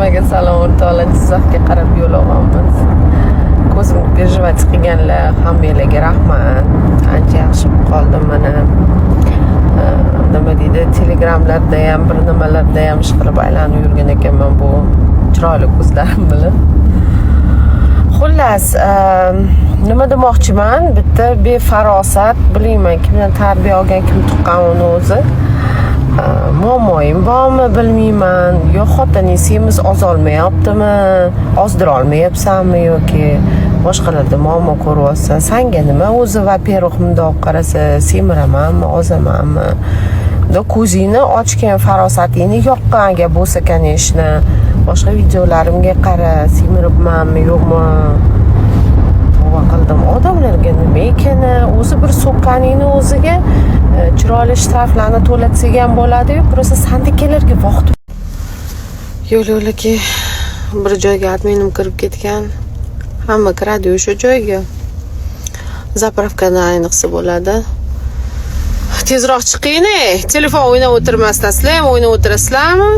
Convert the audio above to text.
Hammaga salom o'rtoqlar, Jizzaxga qarab yo'l olamiz. Ko'zim perjivati qilganlar hammalarga rahmat. Ancha yaxshi qoldim mana. Nima deydi, telegramlarda ham, bir nimalarda ham ishqilib aylanib yurgan ekanman bu chiroyli ko'zlarim bilan. Xullas, nima demoqchiman? Bitta befarosat, bilmayman kimdan tarbiya olgan, kim tuqqan uni o'zi. Muammoyim bormi bilmayman, yo xotining semiz ozolmayaptimi, ozdira olmayapsanmi yoki boshqalarda muammo ko'ryapsan. Sanga nima o'zi? Va-первых, mundoq qarasa, semiramanmi, ozamanmi? Ko'zingni ochgan, farosatingni yoqqan agar bo'lsa, kaneshni boshqa videolarimga qara, semiribmanmi yo'qmi? Tavba qildim, odamlarga nima ekan, o'zi bir so'kkaningni o'ziga chiroyli shtraflarni to'latsak ham bo'ladi-yu, просто sandikalarga vaqt. Yo'l-yo'laki bir joyga adminim kirib ketgan. Hamma kiradi o'sha joyga. Zapravkada ayniqsa bo'ladi. Tezroq chiqing, telefon o'ynab o'tirmasdan, sizlar ham o'ynab o'tirasizlarmi?